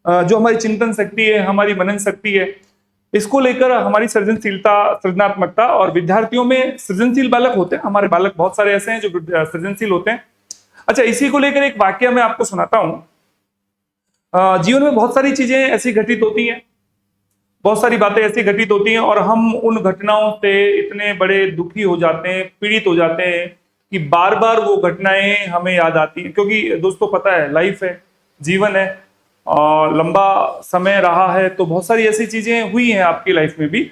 जो हमारी चिंतन शक्ति है, हमारी मनन शक्ति है, इसको लेकर हमारी सृजनशीलता, सृजनात्मकता, और विद्यार्थियों में सृजनशील बालक होते हैं। हमारे बालक बहुत सारे ऐसे हैं जो सृजनशील होते हैं। अच्छा, इसी को लेकर एक वाक्य मैं आपको सुनाता हूं। जीवन में बहुत सारी चीजें ऐसी घटित होती हैं, बहुत सारी बातें ऐसी घटित होती हैं, और हम उन घटनाओं से इतने बड़े दुखी हो जाते हैं, पीड़ित हो जाते हैं कि बार बार वो घटनाएं हमें याद आती हैं। क्योंकि दोस्तों पता है, लाइफ है, जीवन है, और लंबा समय रहा है, तो बहुत सारी ऐसी चीजें हुई हैं आपकी लाइफ में भी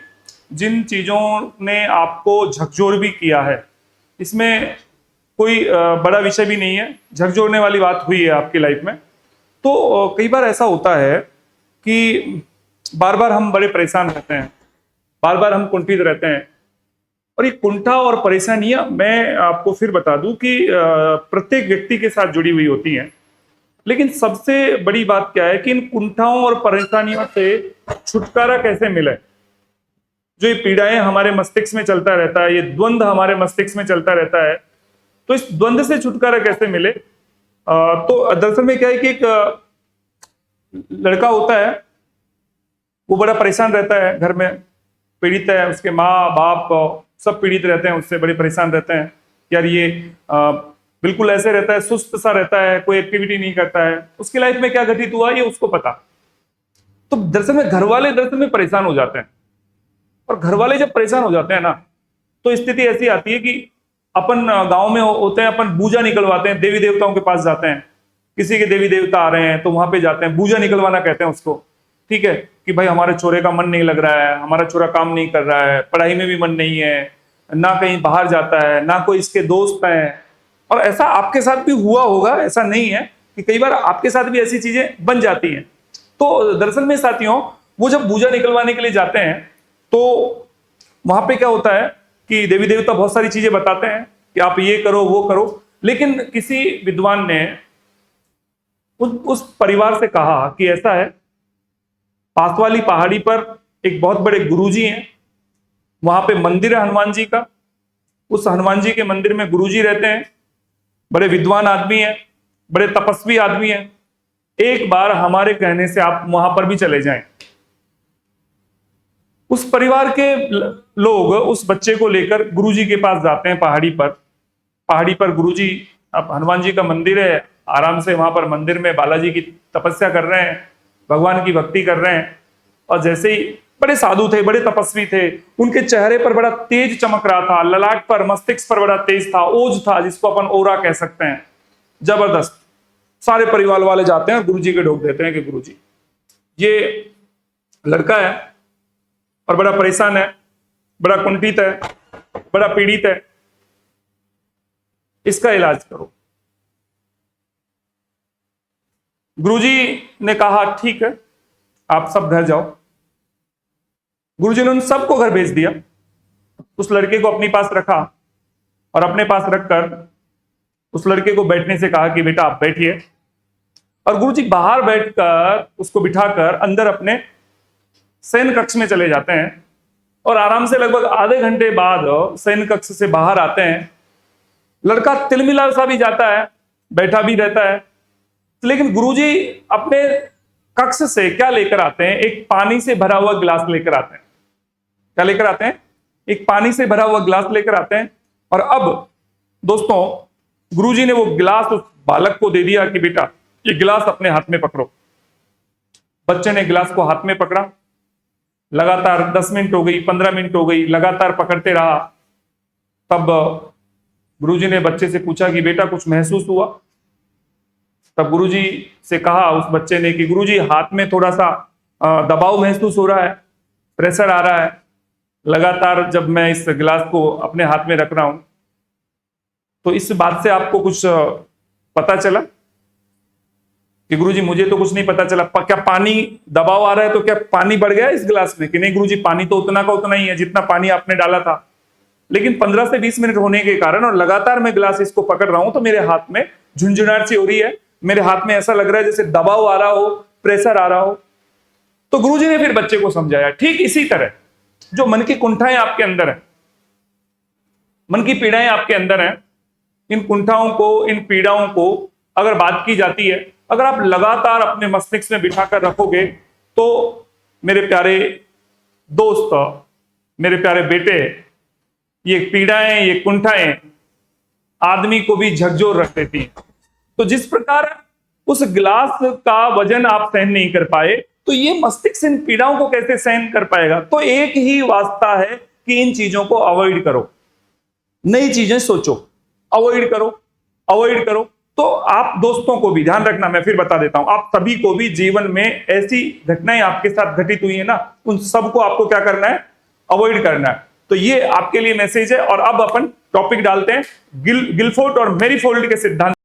जिन चीजों ने आपको झकझोर भी किया है। इसमें कोई बड़ा विषय भी नहीं है, झकझोरने वाली बात हुई है आपकी लाइफ में। तो कई बार ऐसा होता है कि बार बार हम बड़े परेशान रहते हैं, बार बार हम कुंठित रहते हैं, और ये कुंठा और परेशानियां मैं आपको फिर बता दूं कि प्रत्येक व्यक्ति के साथ जुड़ी हुई होती हैं। लेकिन सबसे बड़ी बात क्या है कि इन कुंठाओं और परेशानियों से छुटकारा कैसे मिले। जो ये पीड़ाएं हमारे मस्तिष्क में चलता रहता है, ये द्वंद्व हमारे मस्तिष्क में चलता रहता है, तो इस द्वंद्व से छुटकारा कैसे मिले। तो दरअसल में क्या है कि एक लड़का होता है, वो बड़ा परेशान रहता है, घर में पीड़ित है, उसके माँ बाप सब पीड़ित रहते हैं, उससे बड़े परेशान रहते हैं। यार ये बिल्कुल ऐसे रहता है, सुस्त सा रहता है, कोई एक्टिविटी नहीं करता है। उसकी लाइफ में क्या घटित हुआ ये उसको पता। तो दरअसल में घर वाले दरअसल में परेशान हो जाते हैं, और घर वाले जब परेशान हो जाते हैं ना, तो स्थिति ऐसी आती है कि अपन गांव में होते हैं, अपन पूजा निकलवाते हैं, देवी देवताओं के पास जाते हैं। किसी के देवी देवता आ रहे हैं तो वहां पे जाते हैं, पूजा निकलवाना कहते हैं उसको। ठीक है कि भाई हमारे छोरे का मन नहीं लग रहा है, हमारा छोरा काम नहीं कर रहा है, पढ़ाई में भी मन नहीं है, ना कहीं बाहर जाता है, ना कोई इसके दोस्त हैं। और ऐसा आपके साथ भी हुआ होगा, ऐसा नहीं है कि कई बार आपके साथ भी ऐसी चीजें बन जाती हैं। तो दरअसल में साथियों, वो जब पूजा निकलवाने के लिए जाते हैं तो वहां पे क्या होता है कि देवी देवता बहुत सारी चीजें बताते हैं कि आप ये करो वो करो। लेकिन किसी विद्वान ने उस परिवार से कहा कि ऐसा है, पास वाली पहाड़ी पर एक बहुत बड़े गुरुजी हैं, वहां पे मंदिर है हनुमान जी का। उस हनुमान जी के मंदिर में गुरुजी रहते हैं, बड़े विद्वान आदमी हैं, बड़े तपस्वी आदमी हैं। एक बार हमारे कहने से आप वहां पर भी चले जाएं। उस परिवार के लोग उस बच्चे को लेकर गुरुजी के पास जाते हैं पहाड़ी पर। पहाड़ी पर गुरुजी, अब हनुमान जी का मंदिर है, आराम से वहां पर मंदिर में बालाजी की तपस्या कर रहे हैं, भगवान की भक्ति कर रहे हैं। और जैसे ही बड़े साधु थे, बड़े तपस्वी थे, उनके चेहरे पर बड़ा तेज चमक रहा था, ललाट पर, मस्तिष्क पर बड़ा तेज था, ओज था, जिसको अपन ओरा कह सकते हैं, जबरदस्त। सारे परिवार वाले जाते हैं और गुरुजी के ढोक देते हैं कि गुरुजी ये लड़का है और बड़ा परेशान है, बड़ा कुंठित है, बड़ा पीड़ित है, इसका इलाज करो। गुरुजी ने कहा ठीक है, आप सब घर जाओ। गुरुजी ने उन सबको घर भेज दिया। उस लड़के को अपने पास रखा और अपने पास रखकर उस लड़के को बैठने से कहा कि बेटा आप बैठिए। और गुरुजी बाहर बैठकर उसको बिठाकर अंदर अपने शयन कक्ष में चले जाते हैं, और आराम से लगभग आधे घंटे बाद शयन कक्ष से बाहर आते हैं। लड़का तिलमिला सा भी जाता है, बैठा भी रहता है। लेकिन गुरुजी अपने कक्ष से क्या लेकर आते हैं? एक पानी से भरा हुआ गिलास लेकर आते हैं। क्या लेकर आते हैं? एक पानी से भरा हुआ गिलास लेकर आते हैं। और अब दोस्तों, गुरुजी ने वो गिलास उस बालक को दे दिया कि बेटा ये गिलास अपने हाथ में पकड़ो। बच्चे ने गिलास को हाथ में पकड़ा। लगातार 10 मिनट हो गई, 15 मिनट हो गई, लगातार पकड़ते रहा। तब गुरुजी ने बच्चे से पूछा कि बेटा कुछ महसूस हुआ? तब गुरुजी से कहा उस बच्चे ने कि गुरुजी हाथ में थोड़ा सा दबाव महसूस हो रहा है, प्रेशर आ रहा है लगातार जब मैं इस गिलास को अपने हाथ में रख रहा हूं। तो इस बात से आपको कुछ पता चला? कि गुरुजी मुझे तो कुछ नहीं पता चला। क्या पानी दबाव आ रहा है तो क्या पानी बढ़ गया इस गिलास में? कि नहीं गुरुजी, पानी तो उतना का उतना ही है जितना पानी आपने डाला था। लेकिन 15 से 20 मिनट होने के कारण और लगातार मैं गिलास इसको पकड़ रहा हूं तो मेरे हाथ में झुंझुनाहट सी हो रही है, मेरे हाथ में ऐसा लग रहा है जैसे दबाव आ रहा हो, प्रेशर आ रहा हो। तो गुरुजी ने फिर बच्चे को समझाया, ठीक इसी तरह जो मन की कुंठाएं आपके अंदर है, मन की पीड़ाएं आपके अंदर हैं, इन कुंठाओं को, इन पीड़ाओं को अगर बात की जाती है अगर आप लगातार अपने मस्तिष्क में बिठाकर रखोगे तो मेरे प्यारे दोस्त, मेरे प्यारे बेटे, ये पीड़ाएं, ये कुंठाएं आदमी को भी झकझोर रख देती हैं। तो जिस प्रकार उस गिलास का वजन आप सहन नहीं कर पाए, तो ये मस्तिष्क इन पीड़ाओं को कैसे सहन कर पाएगा? तो एक ही वास्ता है कि इन चीजों को अवॉइड करो, नई चीजें सोचो, अवॉइड करो, अवॉइड करो। तो आप दोस्तों को भी ध्यान रखना, मैं फिर बता देता हूं, आप सभी को भी जीवन में ऐसी घटनाएं आपके साथ घटित हुई है ना, उन सबको आपको क्या करना है? अवॉइड करना है। तो ये आपके लिए मैसेज है। और अब अपन टॉपिक डालते हैं गिलफोर्ड और मैरीफोल्ड के सिद्धांत।